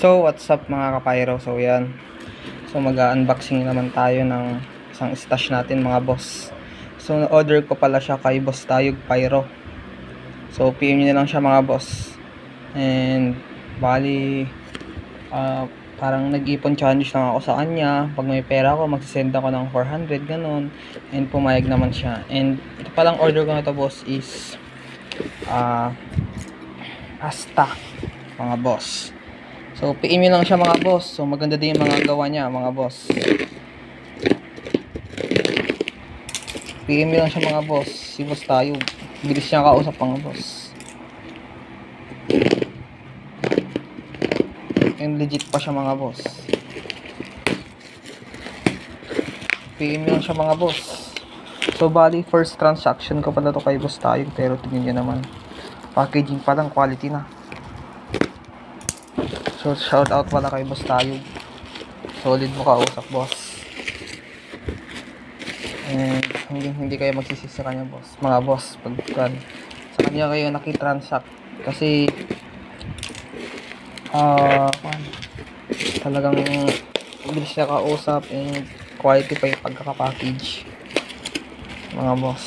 So, what's up mga kapyro? So, yan. So, mag-unboxing naman tayo ng isang stash natin mga boss. So, na-order ko pala siya kay Boss Tayog Pyro. So, PM nyo na lang siya mga boss. And, bali, parang nag-ipon challenge lang ako sa kanya. Pag may pera ako, magsisend ako ng 400, ganun. And, pumayag naman siya. And, ito palang order ko na to boss is, Asta, mga boss. So, PM nyo lang siya mga boss. So, maganda din yung mga gawa niya mga boss. PM nyo lang siya mga boss. Si Boss Tayog. Bilis niya kausap mga boss. And legit pa siya mga boss. PM nyo lang siya mga boss. So, bali, first transaction ko pala to kay Boss Tayog. Pero tingnan nyo naman. Packaging pa lang, quality na. So, shout out pala kay Boss Tayog. Solid mo kausap, boss. And hindi kayo magsisisi sa kanya, boss. Mga boss, pag sa kanya kayo nakitransact. Kasi talagang bilis siya kausap and quality pa yung pagkakapackage. Mga boss.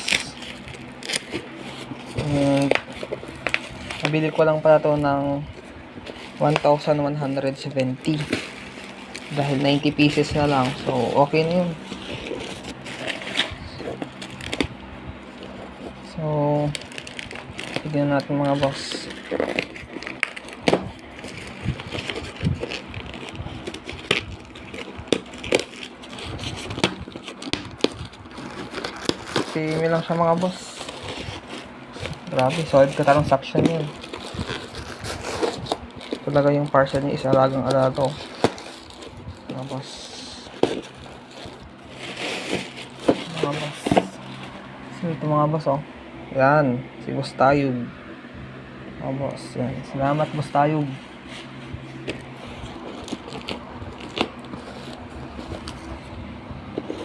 And nabili ko lang pala to ng 1,170 dahil 90 pieces na lang, so okay na yun. So tignan natin mga boss. Simi lang siya mga boss. Grabe, solid ka transaction yun. Talaga yung parcel niya is alagang-alaga mga boss. Mga boss. So ito mga boss yan, si Boss Tayog. Mga boss, yan. Salamat Boss Tayog.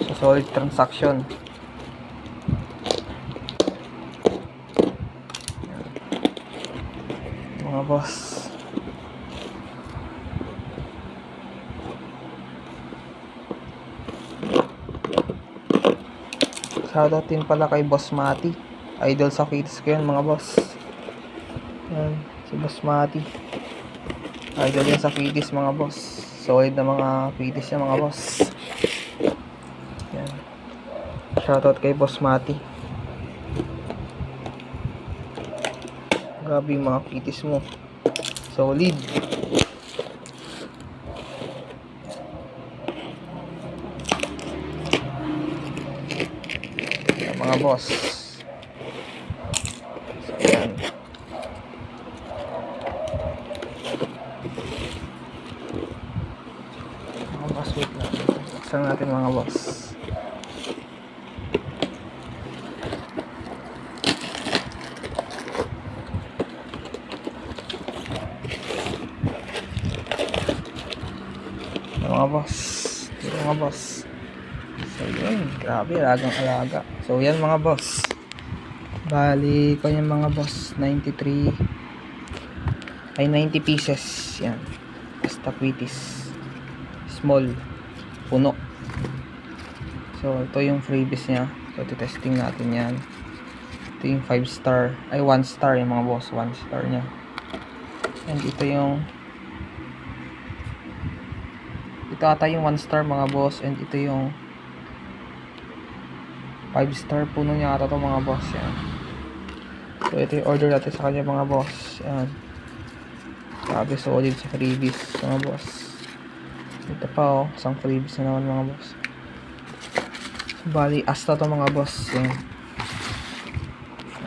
So solid transaction. Yan. Mga boss. Shoutout din pala kay Boss Mati. Idol sa kids ko yan mga boss. Yan, si Boss Mati. Idol yan sa kids mga boss. Solid na mga kids yan mga boss. Yan. Shoutout kay Boss Mati. Grabe yung mga kids mo. Solid. Mga boss. So, yan. Mga boss, wait lang. Buksan natin mga boss. Mga boss. Mga boss. So yun, grabe, alagang-alaga. So yan mga boss. Bali ko yung mga boss, 90 pieces. Yan. Basta quitis. Small. Puno. So ito yung freebies niya. So testing natin yan. Ito yung 5 star. Ay 1 star yung mga boss. 1 star niya. And ito yung ata yung 1 star mga boss. And ito yung 5 star puno niya ata to mga boss. Yan. So ito yung order natin sa kanya mga boss. Yan. Grabe, solid sa freebies mga boss. Ito pa isang freebies na naman mga boss. So, bali Asta to mga boss. Yan.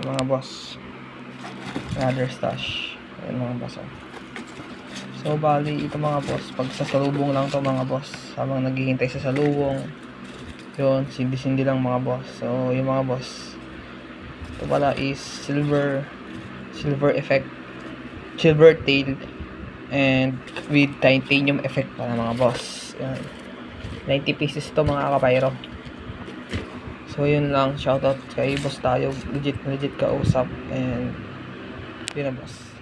Mga boss. Another stash. Yan mga boss. So bali ito mga boss, pag sa salubong lang to mga boss, habang naghihintay sa salubong yun, sindi-sindi lang mga boss. So yung mga boss, ito pala is silver effect, silver tail and with titanium effect para mga boss. Yan. 90 pieces to mga kapyro. So yun lang, shoutout kay Boss Tayog, legit kausap, and yun na boss.